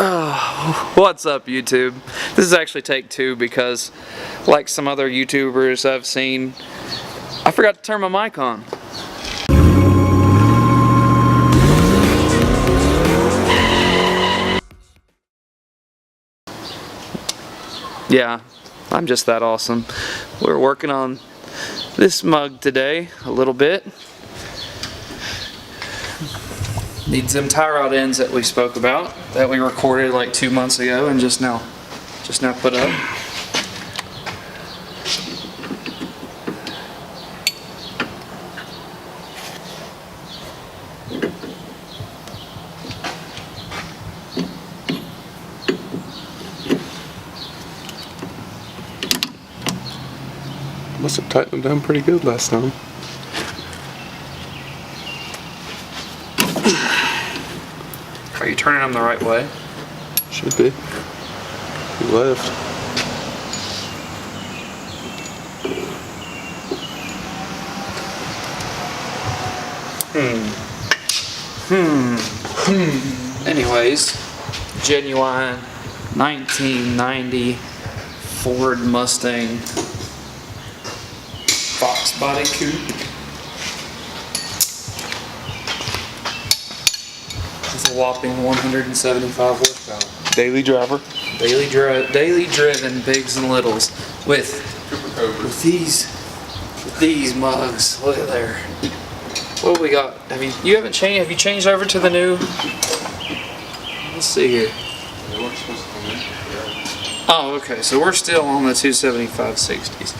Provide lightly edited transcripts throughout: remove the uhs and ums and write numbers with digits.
What's up, YouTube? This is actually take 2 because, like some other YouTubers I've seen, I forgot to turn my mic on. Yeah, I'm just that awesome. We're working on this mug today a little bit. Needs them tie rod ends that we spoke about, that we recorded like 2 months ago and just now put up. Must have tightened them down pretty good last time. Are you turning them the right way? Should be. Left. Anyways, genuine 1990 Ford Mustang box body coupe. It's a whopping 175 horsepower. Daily driver. Daily driven bigs and littles with these mugs. Look at there. What do we got? Have you changed over to the new? Let's see here. Oh, okay. So we're still on the 275/60s.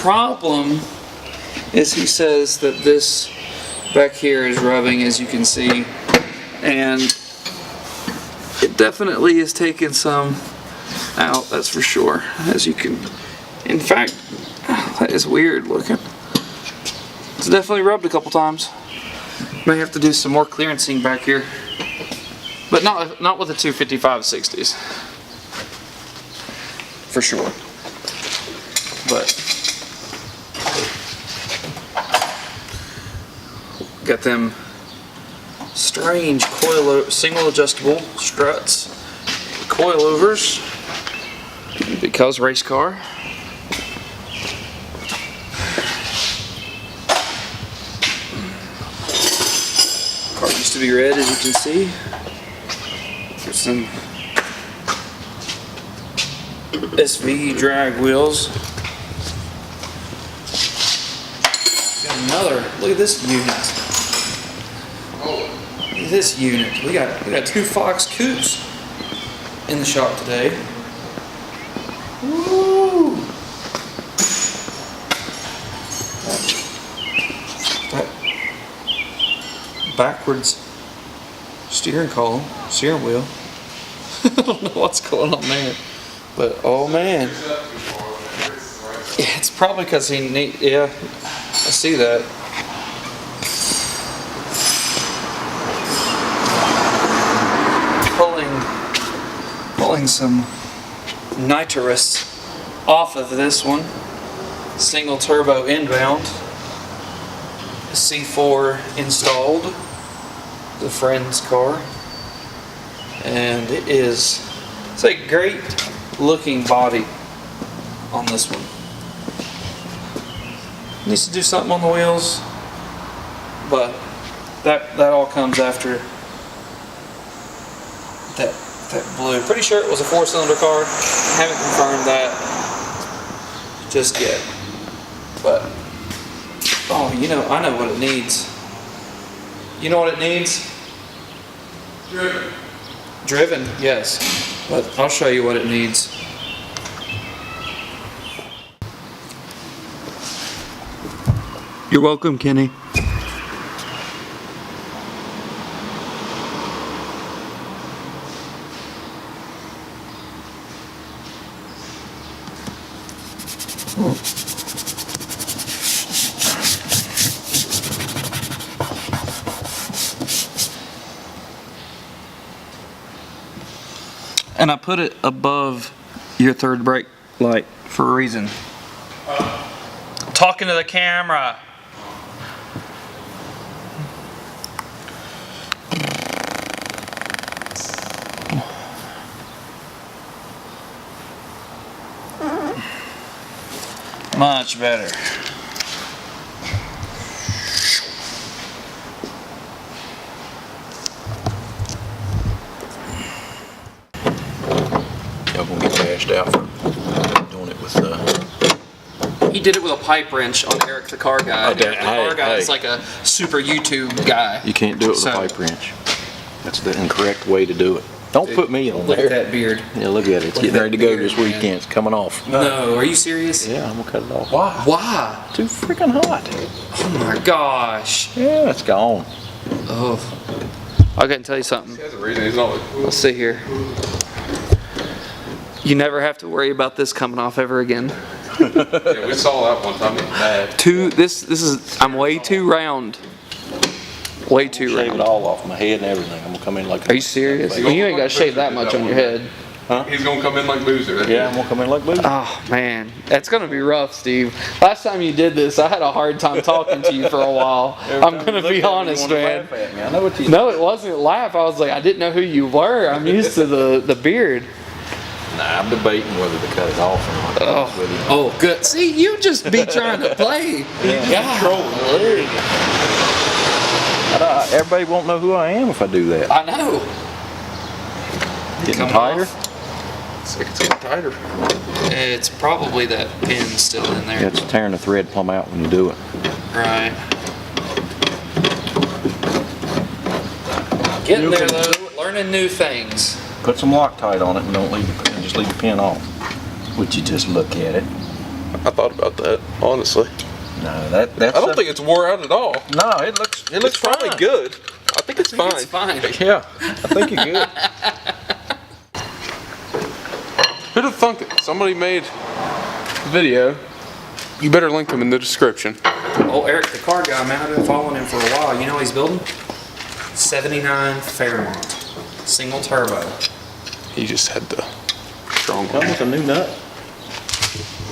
Problem is, he says that this back here is rubbing, as you can see, and it definitely is taking some out, that's for sure. As you can, in fact, that is weird looking. It's definitely rubbed a couple times. May have to do some more clearancing back here, but not with the 255/60s, for sure. But got them strange single adjustable struts, coilovers, because race car. Car used to be red, as you can see. Got some SV drag wheels. Got another. Look at this unit. Look at this unit. We got 2 Fox coupes in the shop today. Woo! That backwards steering wheel. I don't know what's going on there, but oh man, yeah, it's probably because yeah, I see that. Pulling some nitrous off of this one. Single turbo inbound. C4 installed. The friend's car. And it's a great looking body on this one. Needs to do something on the wheels, but that all comes after that blue. Pretty sure it was a 4-cylinder car. Haven't confirmed that just yet. But oh, I know what it needs. You know what it needs? Driven, yes. But I'll show you what it needs. You're welcome, Kenny. And I put it above your third brake light for a reason. Talking to the camera. Much better. Y'all gonna get bashed out for doing it with He did it with a pipe wrench on Ericthecarguy. Okay, Ericthecarguy is hey. like a super YouTube guy. You can't do it with So- a pipe wrench. That's the incorrect way to do it. Don't put me on Look there. at that beard. Yeah, look at it. It's Look getting at ready to that go beard, this weekend. man. It's coming off. No, are you serious? Yeah, I'm gonna cut it off. Why? Why? Too freaking hot. Oh my gosh. Yeah, it's gone. Oh. I gotta tell you something. There's a reason he's not. Let's see here. You never have to worry about this coming off ever again. Yeah, we saw that one time. It's bad. This is, I'm way too round. Way too Shave it round. all off my head and everything. I'm gonna come in like. Are you serious? Well, you ain't gotta shave that much on your head. He's gonna come in like Boozer. Yeah, I'm gonna come in like Boozer. Oh man, that's gonna be rough, Steve. Last time you did this, I had a hard time talking to you for a while. I'm gonna be honest, man. I know what you. No, it wasn't laugh. I was like, I didn't know who you were. I'm used to the beard. Nah, I'm debating whether to cut it off or not. Oh, good. See, you just be trying to play. Everybody won't know who I am if I do that. I know. Getting Come tighter. off. It's getting tighter. It's probably that pin still in there. Yeah, it's tearing the thread plumb out when you do it. Right. Getting there though, learning new things. Put some Loctite on it and don't leave it, and just leave the pin off. Would you just look at it? I thought about that, honestly. No, that's. I don't think it's wore out at all. No, it looks. It's probably fine. good. I think it's fine. It's fine. Yeah, I think you're good. Who'd have thunk it? Somebody made a video. You better link them in the description. Oh, Ericthecarguy, man, I've been following him for a while. You know what he's building? 79 Fairmont. Single turbo. He just had the strong Come one. with a new nut.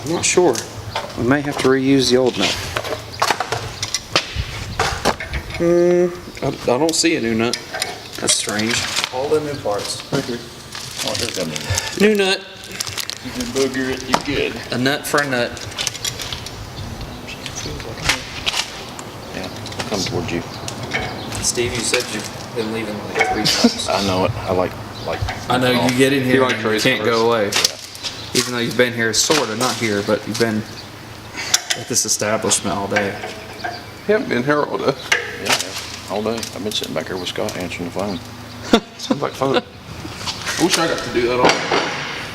I'm not sure. We may have to reuse the old nut. I don't see a new nut. That's strange. All the new parts. Oh, there's that new nut. New nut. You can booger it, you good. A nut for a nut. Yeah, I'll come towards you. Steve, you said you've been leaving like 3 times. I know it. I like. I know you get in here You like and you Trace can't first. go away. Even though you've been here, sort of, not here, but you've been at this establishment all day. You haven't been here all day. Yeah, all day. I've been sitting back here with Scott answering the phone. Sounds like fun. I wish I got to do that all.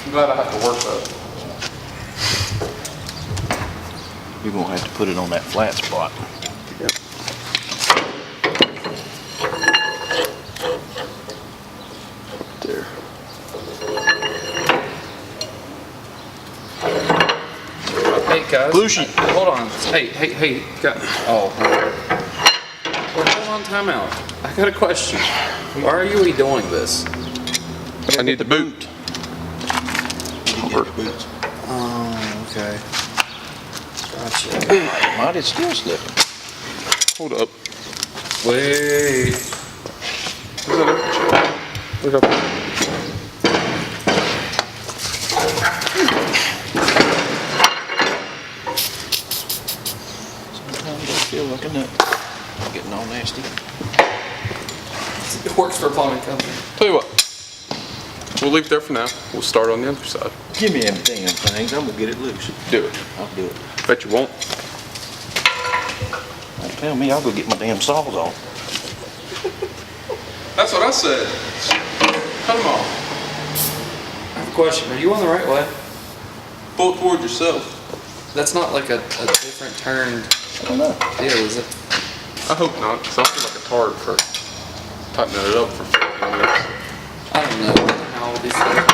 I'm glad I have to work though. You're gonna have to put it on that flat spot. There. Hey guys. Lucy. Hold on. Hey. Oh. Well, hold on, time out. I got a question. Why are you doing this? I need the boot. Oh, okay. Gotcha. Why did it still slipping? Hold up. Wait. Look up. Sometimes I feel like a nut. Getting all nasty. It works for a plumbing company. Tell you what. We'll leave it there for now. We'll start on the other side. Give me them damn things. I'm gonna get it loose. Do it. I'll do it. Bet you won't. Don't tell me I'll go get my damn saws off. That's what I said. Cut them off. I have a question. Are you on the right way? Pull it toward yourself. That's not like a different turned I don't know. deal, is it? I hope not, because I feel like a tard for tightening it up for 15 minutes. I don't know how all these things.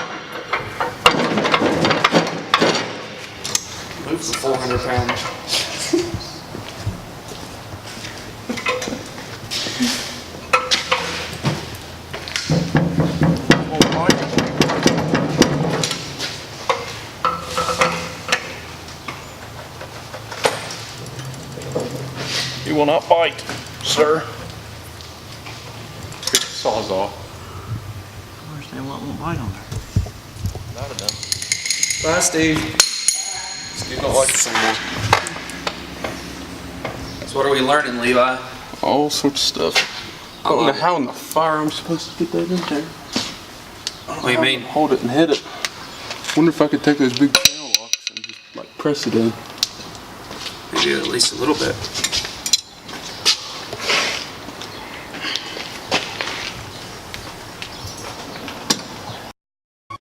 Moves the 400 pound. You will not bite, sir. Get the saws off. I understand what won't bite on there. Not enough. Bye, Steve. Steve don't like this anymore. So what are we learning, Levi? All sorts of stuff. I don't know how in the fire I'm supposed to get that in there. What do you mean? Hold it and hit it. Wonder if I could take those big panel locks and just like press it in. Maybe at least a little bit.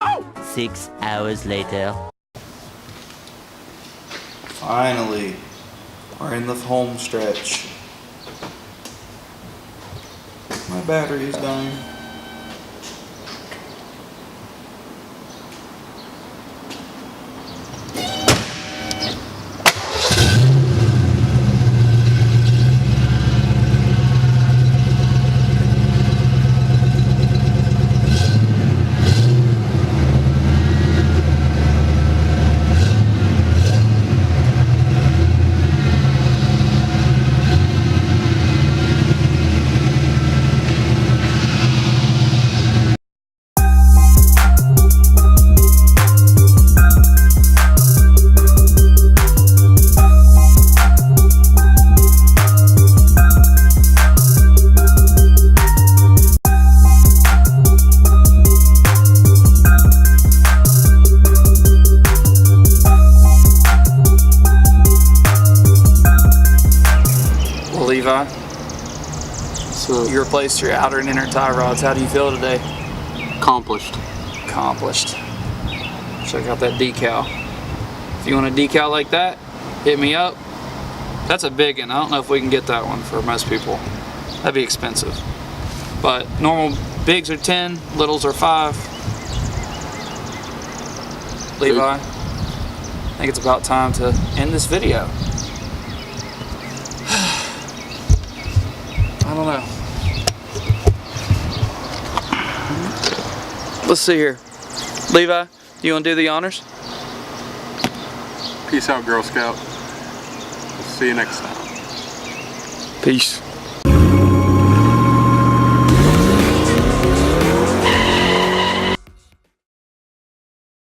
Oh! 6 hours later. Finally, we're in the home stretch. My battery is dying. Levi, So you replaced your outer and inner tie rods. How do you feel today? accomplished. Accomplished. Check out that decal. If you want a decal like that, hit me up. That's a big one. I don't know if we can get that one for most people. That'd be expensive. But normal bigs are 10, littles are 5. Levi, I think it's about time to end this video. I don't know. Let's see here. Levi, do you want to do the honors? Peace out, Girl Scout. See you next time. Peace.